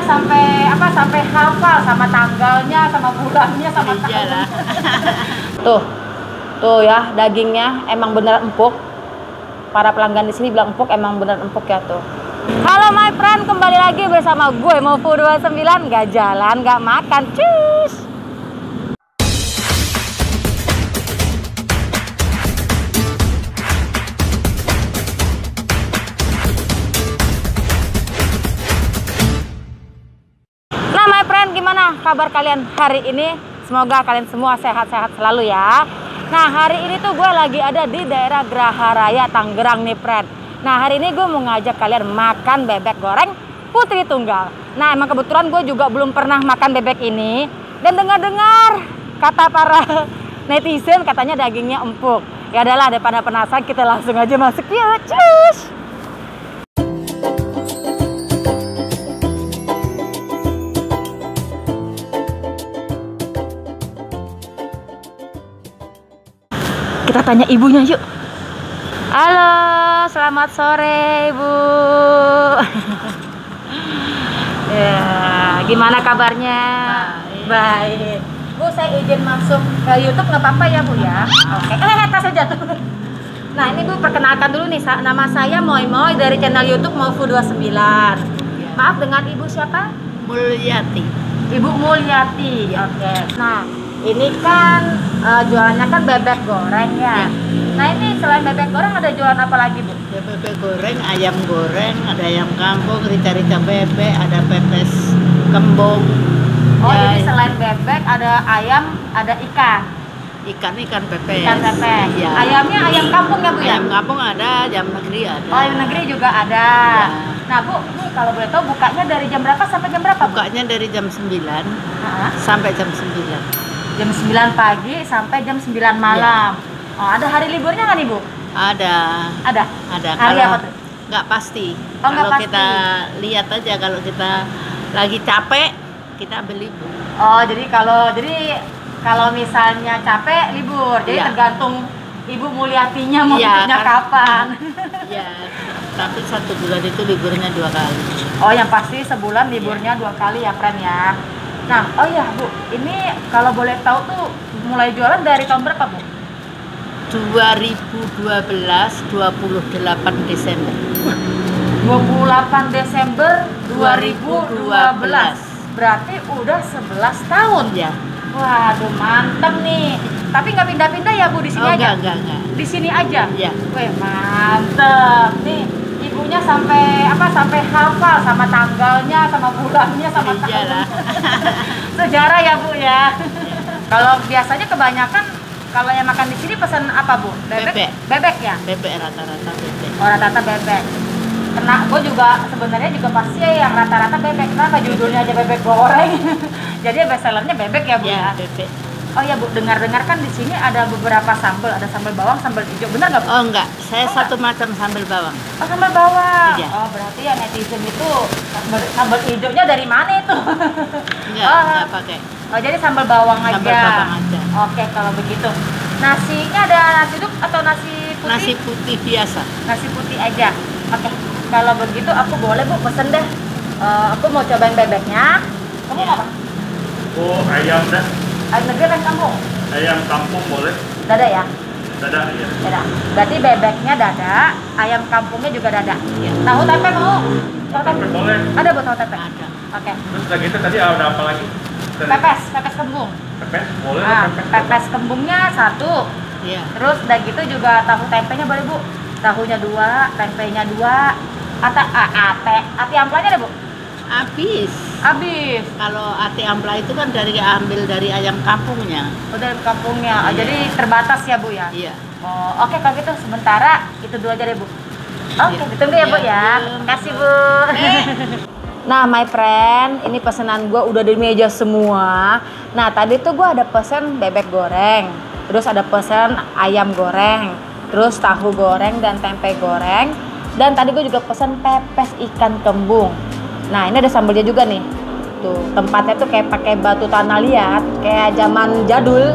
sampai hafal sama tanggalnya, sama bulannya, sama tahunnya. Tuh ya, dagingnya emang bener empuk. Para pelanggan di sini bilang empuk, emang bener empuk ya tuh. Halo my friend, kembali lagi bersama gue Mofu29, gak jalan, gak makan, cus. Nah my friend, gimana kabar kalian hari ini? Semoga kalian semua sehat-sehat selalu ya. Nah hari ini tuh gue lagi ada di daerah Graha Raya Tangerang nih friend. Nah hari ini gue mau ngajak kalian makan bebek goreng Putri Tunggal. Nah emang kebetulan gue juga belum pernah makan bebek ini. Dan dengar-dengar kata para netizen katanya dagingnya empuk. Ya adalah, daripada penasaran kita langsung aja masuk yuk, cus. Kita tanya ibunya yuk. Halo, selamat sore Ibu. Ya, gimana kabarnya? Baik. Bu, saya izin masuk ke YouTube nggak apa-apa ya Bu ya? Oke. Tas aja tuh. Nah ini Bu, perkenalkan dulu nih, nama saya Moy Moy dari channel YouTube Mofu29. Maaf, dengan Ibu siapa? Mulyati. Ibu Mulyati. Oke. Nah ini kan jualannya kan bebek goreng ya. Nah ini selain bebek goreng ada jualan apa lagi Bu? Ada bebek goreng, ayam goreng, ada ayam kampung, rica-rica bebek, ada pepes kembung. Oh ya, jadi selain bebek ada ayam, ada ikan. Ikan pepes. Ikan pepes. Ya. Ayamnya ayam kampung ya Bu ya? Ayam kampung ada, ayam negeri ada. Oh ayam negeri juga ada. Ya. Nah Bu, nih kalau boleh tahu bukanya dari jam berapa sampai jam berapa Bu? Bukanya dari jam 9 sampai jam 9. Jam 9 pagi sampai jam 9 malam. Ya. Oh, ada hari liburnya nggak nih Bu? Ada. Ada? Ada. Hari apa tuh? Nggak pasti. Oh, kalau pasti. Kita lihat aja, kalau kita lagi capek, kita ambil libur. Oh, jadi kalau misalnya capek libur. Jadi ya. tergantung Ibu Mulyatinya mau ya, liburnya kapan. Ya, tapi 1 bulan itu liburnya 2 kali. Oh, yang pasti sebulan liburnya 2 kali ya, friend ya. Nah, oh iya Bu, ini kalau boleh tahu tuh mulai jualan dari tahun berapa Bu? 2012, 28 Desember. 28 Desember 2012. Berarti udah 11 tahun. Ya. Waduh, mantep nih. Tapi nggak pindah-pindah ya Bu, di sini aja? Enggak. Di sini aja? Ya. Wih, mantep. Nih, ibunya sampai hafal sama tanggalnya, sama bulannya, sama tahunnya. Sejarah ya Bu ya. Kalau biasanya kebanyakan kalau yang makan di sini pesan apa Bu? Bebek. Bebek ya? Bebek, rata-rata bebek. Oh, rata-rata bebek. Karena gue juga sebenarnya juga pasti yang rata-rata bebek. Kenapa judulnya aja bebek goreng? Jadi best sellernya bebek ya Bu ya? Bebek. Oh ya Bu, dengar-dengar kan di sini ada beberapa sambal, ada sambal bawang, sambal hijau, benar nggak Bu? Oh enggak, saya satu macam sambal bawang. Oh sambal bawang. Iya. Oh berarti ya netizen itu sambal hijaunya dari mana itu? Enggak pakai. Oh jadi sambal bawang aja. Sambal bawang aja. Oke, kalau begitu. Nasinya ada nasi uduk atau nasi putih? Nasi putih biasa. Nasi putih aja. Oke, kalau begitu aku boleh Bu pesen deh. Aku mau cobain bebeknya. Kamu mau apa? Oh, ayam dah. Ayam negeri dan kampung? Ayam kampung boleh? Dada ya? Dada ya. Dada. Berarti bebeknya dada, ayam kampungnya juga dada. Iya. Tahu tempe mau? Tahu Tempe boleh. Ada Bu tahu tempe? Ada. Oke. Terus udah gitu tadi ada apa lagi? Pepes kembung. Pepes boleh. Nah, pepes kembungnya 1. Iya. Terus udah gitu juga tahu tempenya boleh Bu. Tahunya 2, tempenya 2. Ati amplanya ada Bu? Habis. Kalau ati ampla itu kan ambil dari ayam kampungnya. Oh, dari kampungnya. Oh, Iya. jadi terbatas ya Bu ya? Iya. Oh, oke kalau gitu sementara itu dulu aja deh Bu. Oke, Iya. ditunggu ya Bu ya. Iya. Makasih Bu. Nah my friend, ini pesanan gue udah di meja semua. Nah tadi tuh gue ada pesen bebek goreng, terus ada pesen ayam goreng, terus tahu goreng dan tempe goreng, dan tadi gue juga pesen pepes ikan kembung. Nah ini ada sambalnya juga nih. Tuh tempatnya tuh kayak pakai batu tanah liat, kayak zaman jadul.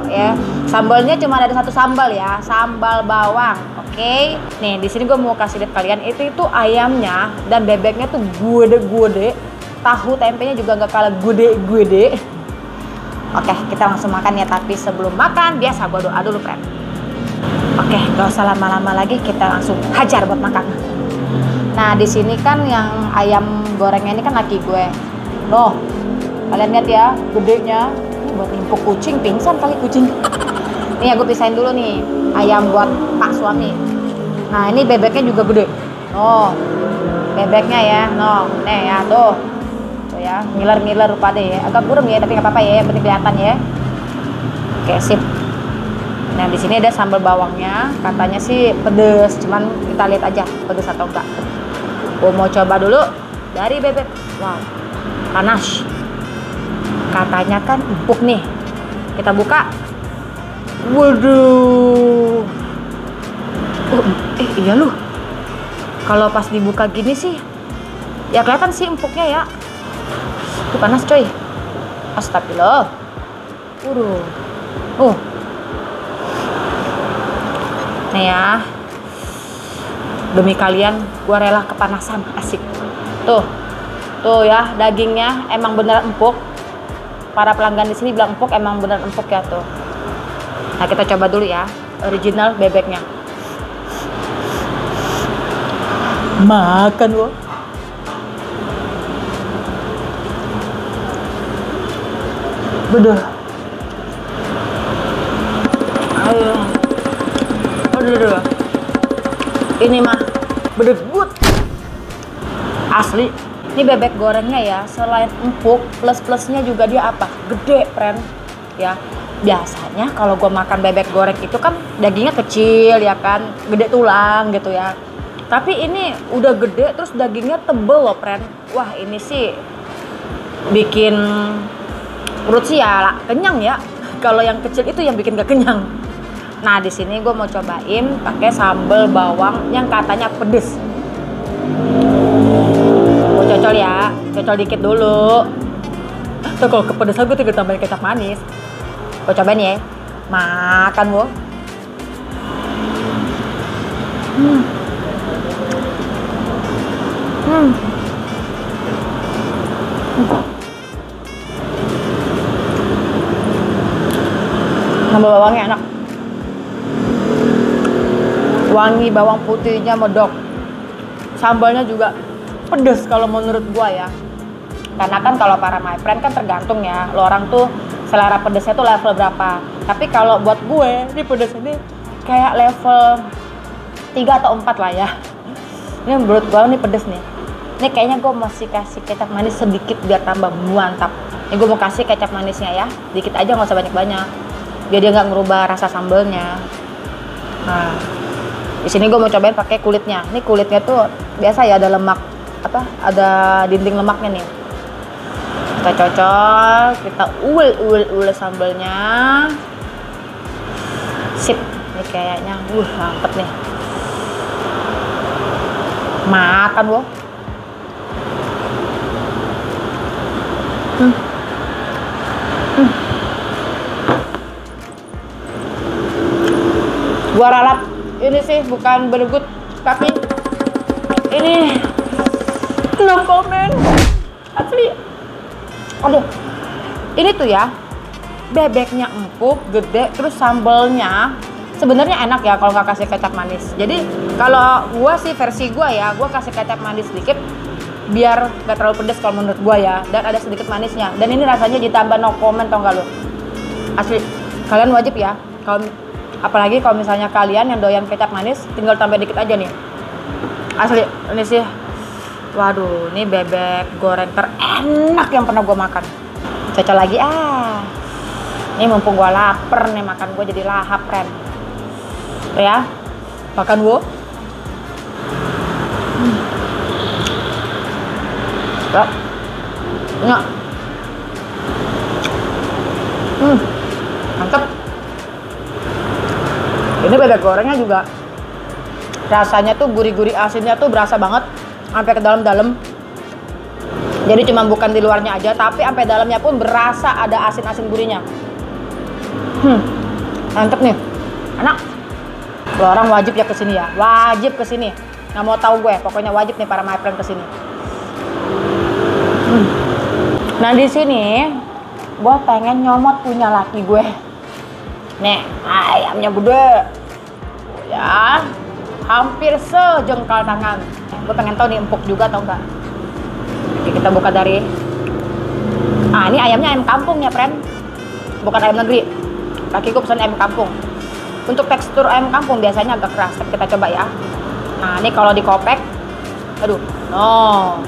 Ya, sambalnya cuma ada 1 sambal ya, sambal bawang. Oke. Nih di sini gue mau kasih lihat kalian itu ayamnya dan bebeknya tuh gede-gede. tahu tempenya juga nggak kalah gede-gede. Oke, kita langsung makan ya. Tapi sebelum makan, biasa gue doa dulu, friend. Oke, gak usah lama-lama lagi, kita langsung hajar buat makan. Nah, di sini kan yang ayam gorengnya ini kan laki gue. Loh, kalian lihat ya, gedenya. Ini buat nimpuk kucing, pingsan kali kucing. Nih, aku pisahin dulu nih, ayam buat Pak suami. Nah, ini bebeknya juga gede. Oh, bebeknya ya, no, nih ya, tuh ya, ngiler-ngiler rupa deh ya, agak burem ya, tapi nggak apa-apa ya, yang penting kelihatan ya. Oke, sip. Nah, di sini ada sambal bawangnya, katanya sih pedes, cuman kita lihat aja pedes atau enggak. Gue mau coba dulu dari bebek. Wow, panas. Katanya kan empuk nih. Kita buka. Waduh. Iya loh. Kalau pas dibuka gini sih, ya kelihatan sih empuknya ya. Itu panas coy. Astagfirullah. Waduh. Nih ya. Demi kalian, gua rela kepanasan. Asik. Tuh ya, dagingnya emang bener empuk. Para pelanggan di sini bilang empuk, emang bener empuk ya tuh. Nah, kita coba dulu ya, original bebeknya. Makan loh. Beduh. Aduh. Ini mah bedebut. Asli. Ini bebek gorengnya ya, selain empuk, plus-plusnya juga dia apa? Gede, friend. Ya. Biasanya kalau gue makan bebek goreng itu kan dagingnya kecil ya kan, gede tulang gitu ya. Tapi ini udah gede terus dagingnya tebel loh, friend. Wah, ini sih bikin perut sih ya kenyang ya. Kalau yang kecil itu yang bikin gak kenyang. Nah, di sini gue mau cobain pakai sambal bawang yang katanya pedes. Gue cocol ya, cocol dikit dulu. Tuh kalau kepedesan gue tinggal tambahin kecap manis. Gue cobain ya, makan wo. Sambal bawangnya enak. Wangi bawang putihnya medok. Sambalnya juga pedes kalau menurut gua ya. Karena kan kalau para my friend kan tergantung ya, lo orang tuh selera pedesnya tuh level berapa. Tapi kalau buat gue, ini pedes ini kayak level 3 atau 4 lah ya. Ini menurut gue ini pedes nih. Ini kayaknya gue masih kasih kecap manis sedikit biar tambah mantap. Ini gue mau kasih kecap manisnya ya, dikit aja, nggak usah banyak-banyak. Biar dia nggak ngerubah rasa sambalnya. Nah, di sini gue mau cobain pakai kulitnya. Ini kulitnya tuh biasa ya, ada lemak, ada dinding lemaknya nih. Kita cocok, kita ul sambalnya. Sip, ini kayaknya mantep nih. Makan wo. Gua ralat ini sih bukan bergut, tapi ini no comment asli. Aduh, ini tuh ya, bebeknya empuk, gede, terus sambalnya sebenarnya enak ya kalau nggak kasih kecap manis. Jadi kalau gua sih versi gua ya, gua kasih kecap manis sedikit biar nggak terlalu pedas kalau menurut gua ya, dan ada sedikit manisnya. Dan ini rasanya ditambah no comment, tau nggak lo? Asli, kalian wajib ya, kalau apalagi kalau misalnya kalian yang doyan kecap manis, tinggal tambah dikit aja nih. Asli, ini sih, waduh, ini bebek goreng terenak yang pernah gua makan. Cocok lagi Ini mumpung gua lapar nih, makan gua jadi lahap, Ren. Ya, makan wo. Enggak. Mantap. Ini bebek gorengnya juga rasanya tuh gurih-gurih, asinnya tuh berasa banget sampai ke dalam-dalam. Jadi cuma bukan di luarnya aja, tapi sampai dalamnya pun berasa ada asin-asin gurihnya. Mantep nih, enak. Lo orang wajib ya kesini ya, wajib kesini. Nggak mau tahu gue, pokoknya wajib nih para my friend kesini. Nah di sini gue pengen nyomot punya laki gue. Nih ayamnya gede, ya hampir sejengkal tangan. Gue pengen tahu nih empuk juga atau enggak. Oke, kita buka dari. Ah ini ayamnya ayam kampung ya friend, bukan ayam negeri. Laki gue pesan ayam kampung. Untuk tekstur ayam kampung biasanya agak keras, tapi kita coba ya. Nah ini kalau dikopek, aduh, no,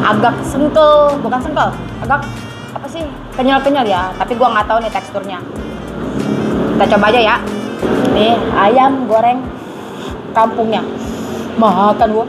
agak sengkel, bukan sengkel, agak apa sih, kenyal-kenyal ya. Tapi gua nggak tahu nih teksturnya. Kita coba aja ya. Nih ayam goreng kampungnya, makan gua.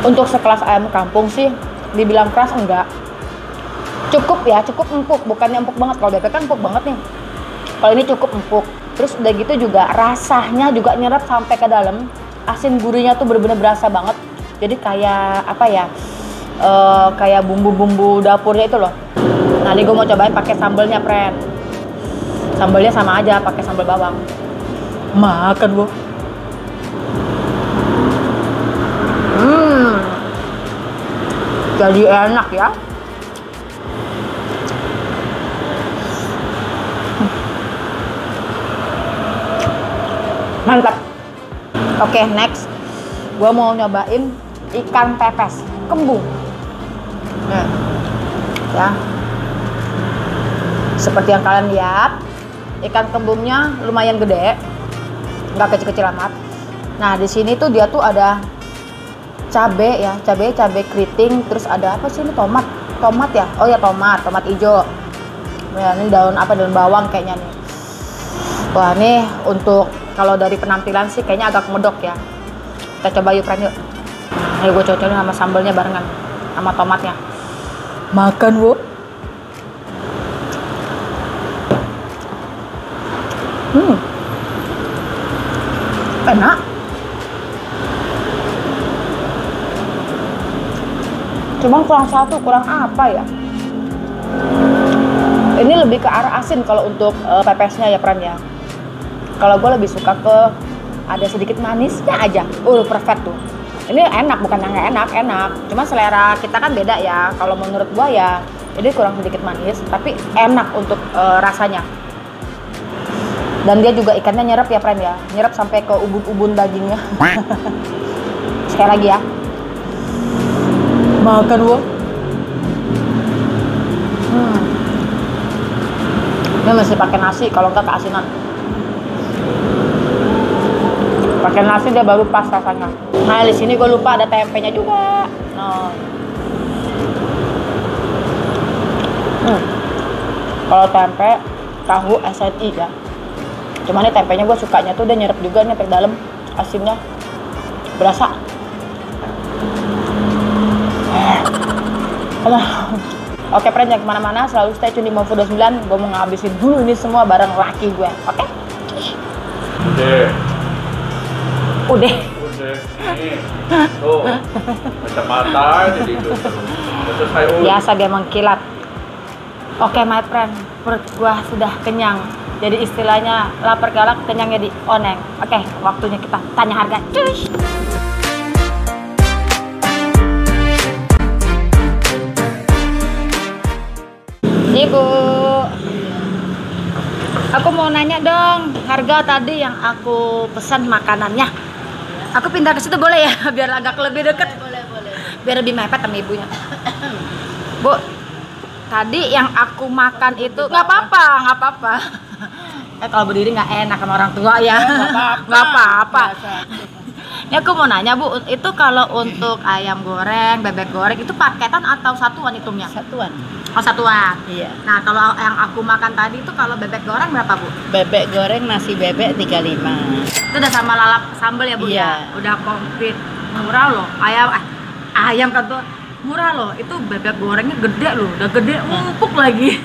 Untuk sekelas ayam kampung sih dibilang keras enggak, cukup ya, cukup empuk, bukannya empuk banget. Kalau bebek kan empuk banget nih, kalau ini cukup empuk. Terus udah gitu juga rasanya juga nyerap sampai ke dalam, asin gurihnya tuh bener-bener berasa banget. Jadi kayak apa ya, kayak bumbu-bumbu dapurnya itu loh. Nah ini gue mau cobain pakai sambelnya friend. Sambelnya sama aja, pakai sambal bawang. Makan gue. Jadi enak ya. Mantap. Oke, next gua mau nyobain ikan pepes kembung. Nah, ya seperti yang kalian lihat, ikan kembungnya lumayan gede, nggak kecil-kecil amat. Nah di sini tuh dia tuh ada cabe ya, cabe keriting, terus ada apa sih ini, tomat ya, oh ya tomat hijau ya, ini daun bawang kayaknya nih. Wah nih untuk kalau dari penampilan sih kayaknya agak medok ya. Kita coba yuk friend yuk. Ayo gue cocokin sama sambelnya barengan sama tomatnya. Makan bu. Enak. Cuman kurang apa ya? Ini lebih ke arah asin kalau untuk pepesnya ya Pran ya. Kalau gue lebih suka ke ada sedikit manisnya aja. Perfect tuh. Ini enak, bukan yang nggak enak, enak. Cuma selera kita kan beda ya. Kalau menurut gue ya, ini kurang sedikit manis, tapi enak untuk rasanya. Dan dia juga ikannya nyerap ya Pran ya, nyerap sampai ke ubun-ubun dagingnya. Sekali lagi ya. Makan gua. Ini masih pakai nasi, kalau enggak keasinan. Pakai nasi dia baru pas rasanya. Nah di sini gue lupa ada tempenya juga. Nah. Kalau tempe tahu SNI ya. Cuman ini tempenya gue sukanya tuh dia nyerap juga nih sampai dalam, asinnya berasa. Oke friend, jangan kemana-mana, selalu stay tune di Movo 29. Gue mau ngabisin dulu ini semua bareng laki gue, oke? Udah. Nih, tuh, mata jadi itu. Biasa dia mengkilat. Oke my friend, perut gue sudah kenyang. Jadi istilahnya lapar galak, kenyangnya di oneng. Oke, waktunya kita tanya harga. Cus. Ibu, aku mau nanya dong harga tadi yang aku pesan makanannya. Aku pindah ke situ boleh ya, biar agak lebih deket. Boleh. Biar lebih mepet sama ibunya. Bu, tadi yang aku makan itu nggak apa-apa. Kalau berdiri nggak enak sama orang tua ya. Nggak apa-apa. Ini aku mau nanya Bu, itu kalau untuk ayam goreng, bebek goreng itu paketan atau satuan hitungnya? Satuan. Oh satuan. Iya. Nah kalau yang aku makan tadi itu kalau bebek goreng berapa Bu? Bebek goreng nasi bebek 35. Itu udah sama lalap sambal ya Bu Iya. ya? Udah komplit. Murah loh. Ayam kan tuh murah loh. Itu bebek gorengnya gede loh. Udah gede empuk lagi.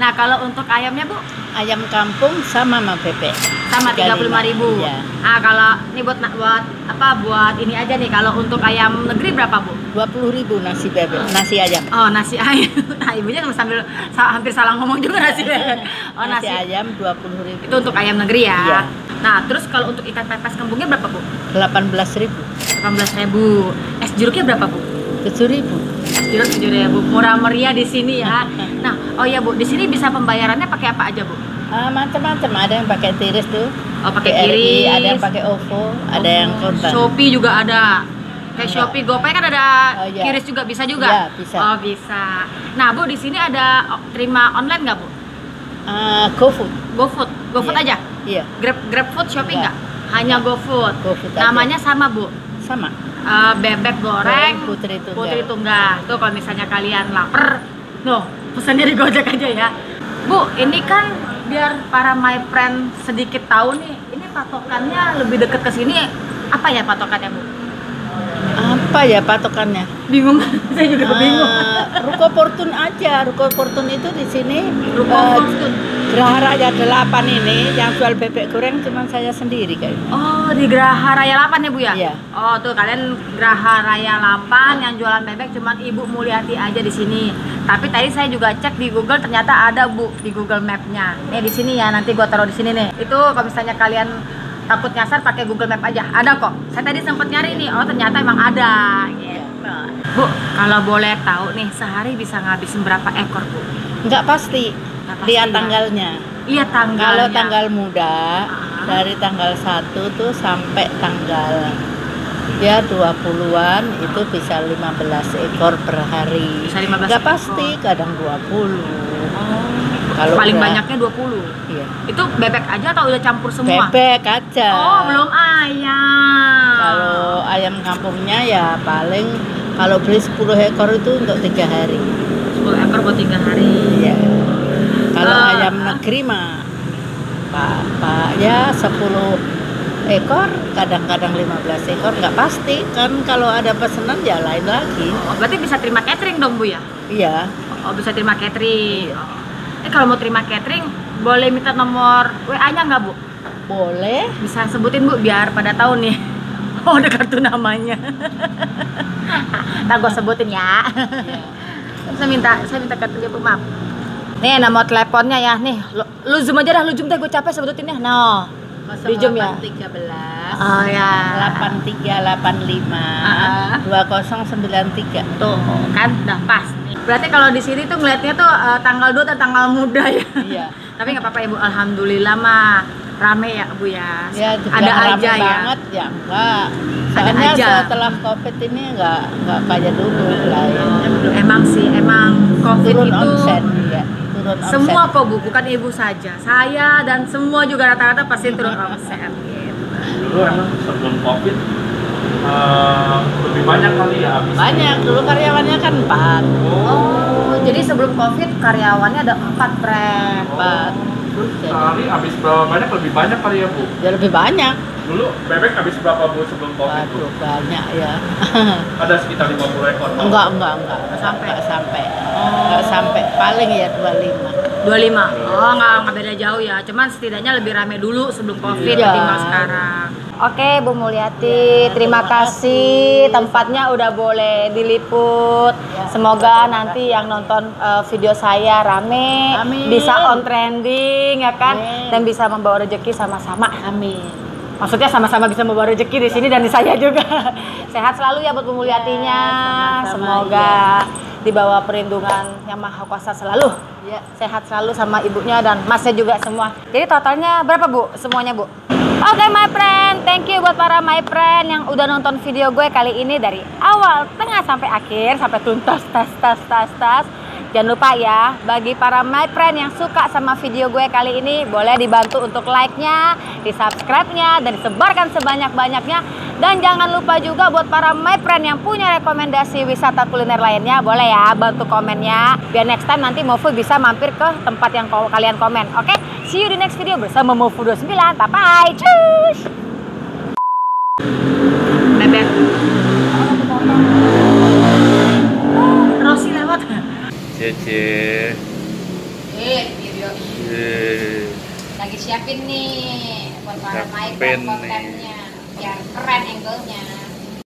Nah kalau untuk ayamnya Bu? Ayam kampung sama bebek. Sama 35.000. Iya. Ah, kalau ini buat buat ini aja nih, kalau untuk ayam negeri berapa, Bu? 20.000 nasi bebek, nasi ayam. Oh, nasi ayam. Nah, ibunya sambil hampir salah ngomong juga nasi bebek. Oh, nasi ayam 20.000. Itu untuk ayam negeri ya. Iya. Nah, terus kalau untuk ikan pepes kembungnya berapa, Bu? 18.000. 18.000. Es jeruknya berapa, Bu? 7.000. Es jeruk 7.000. Murah meriah di sini ya. Nah, oh ya, Bu, di sini bisa pembayarannya pakai apa aja, Bu? Macam-macam, ada yang pakai tiris tuh. Oh, pakai BRI, QRIS. ada yang pakai OVO, ada yang kontan. Shopee juga ada. Kayak Enggak. Shopee, GoPay kan ada Oh, iya. QRIS juga, bisa juga? Iya, bisa. Oh, bisa. Nah, Bu, di sini ada terima online nggak, Bu? GoFood. GoFood, GoFood Iya. aja? Iya, GrabFood, Shopee Enggak. nggak? Hanya GoFood. GoFood aja. Namanya sama, Bu? sama. Bebek goreng Putri Tunggal. Putri Tunggal. Tuh kalau misalnya kalian lapar, loh, pesannya di Gojek aja ya. Bu, ini kan biar para my friend sedikit tahu nih, ini patokannya lebih deket ke sini. Apa ya patokannya, Bu? Apa ya patokannya? Bingung, saya juga bingung. Ruko Fortun aja. Ruko Fortun itu di sini. Ruko Fortun. Geraha Raya 8 ini yang jual bebek goreng cuma saya sendiri kayaknya. Oh, di Geraha Raya 8 ya, Bu ya? Iya. Oh, tuh kalian Geraha Raya 8 yang jualan bebek cuman Ibu Mulyati aja di sini. Tapi tadi saya juga cek di Google, ternyata ada, Bu, di Google Map-nya. Nih di sini ya, nanti gua taruh di sini nih. Itu kalau misalnya kalian takut nyasar pakai Google Map aja. Ada kok. Saya tadi sempat nyari nih. Oh, ternyata emang ada gitu. Bu, kalau boleh tahu nih, sehari bisa ngabisin berapa ekor, Bu? Nggak pasti. Nggak pasti Lihat ya? tanggalnya. Iya, tanggalnya. Kalau tanggal muda dari tanggal 1 tuh sampai tanggal ya 20-an itu bisa 15 ekor per hari. Bisa 15 Nggak ekor. pasti, kadang 20. Kalau Paling udah- banyaknya 20. Iya. Itu bebek aja atau udah campur semua? Bebek aja. Oh, belum ayam. Kalau ayam kampungnya ya paling kalau beli 10 ekor itu untuk 3 hari. 10 ekor buat 3 hari. Iya. Kalau Eh. ayam negeri mah Pak ya 10 ekor, kadang-kadang 15 ekor, nggak pasti kan. Kalau ada pesanan ya lain lagi. Oh, berarti bisa terima catering dong, Bu ya? Iya. Oh, bisa terima catering. Kalau mau terima catering, boleh minta nomor WA-nya nggak, Bu? Boleh. Bisa sebutin, Bu, biar pada tahu nih. Oh, ada kartu namanya. Ntar gue sebutin ya. Iya. Saya minta kartunya, Bu, maaf. Nih, nomor teleponnya ya. Nih, lu zoom aja dah, lu zoom deh, gue capek sebutin ya. No. Di zoom ya. 0813 Oh ya. 8385 2093. Tuh, kan udah pas nih. Berarti kalau di sini tuh ngeliatnya tuh tanggal 2 dan tanggal muda ya. Iya. Tapi nggak apa-apa, Ibu. Alhamdulillah mah rame ya, Bu ya. Ya, Ada dibilang aja rame ya. banget ya enggak. Ada Soalnya aja. setelah Covid ini enggak kayak dulu lain. Emang sih, emang Covid Turun itu omset ya. Turun omset. semua kok, Bu, bukan Ibu saja. Saya dan semua juga rata-rata pasti turun omset gitu. Dulu emang sebelum COVID lebih banyak kali ya habis. Banyak dulu karyawannya kan 4. Oh, jadi sebelum Covid karyawannya ada 4 brand. 4. Sehari habis berapa banyak? Lebih banyak kali ya, Bu? Ya lebih banyak. Dulu bebek habis berapa, Bu, sebelum COVID, Bu? Waduh, banyak ya. Ada sekitar 50 ekor. Pak. Enggak. Sampai. Enggak sampai. Enggak sampai. Paling ya 25. 25. Oh, nggak beda jauh ya. Cuman setidaknya lebih rame dulu sebelum Covid Iya. ketimbang sekarang. Oke, Bu Mulyati, terima kasih. Tempatnya udah boleh diliput. Semoga nanti yang nonton video saya rame, Amin. bisa on trending ya kan, Amin. dan bisa membawa rezeki sama-sama. Amin. Maksudnya sama-sama bisa membawa rezeki di sini dan di saya juga. Sehat selalu ya buat Bu Mulyatinya. Ya, sama-sama, Semoga di bawah perlindungan Yang Maha Kuasa selalu. Ya. Sehat selalu sama ibunya dan masnya juga semua. Jadi totalnya berapa, Bu? Semuanya, Bu? Oke, my friend, thank you buat para my friend yang udah nonton video gue kali ini dari awal, tengah sampai akhir, sampai tuntas, tas. Jangan lupa ya, bagi para my friend yang suka sama video gue kali ini, boleh dibantu untuk like-nya, di-subscribe-nya, dan disebarkan sebanyak-banyaknya. Dan jangan lupa juga buat para my friend yang punya rekomendasi wisata kuliner lainnya, boleh ya bantu komennya. Biar next time nanti Mofu bisa mampir ke tempat yang kalian komen. Oke, see you di next video bersama Mofu 29. Bye-bye, cus! Bebek. Rosi lewat. Cece. Video Eh. lagi siapin nih buat para naik Pen nih. kontennya biar keren angle-nya.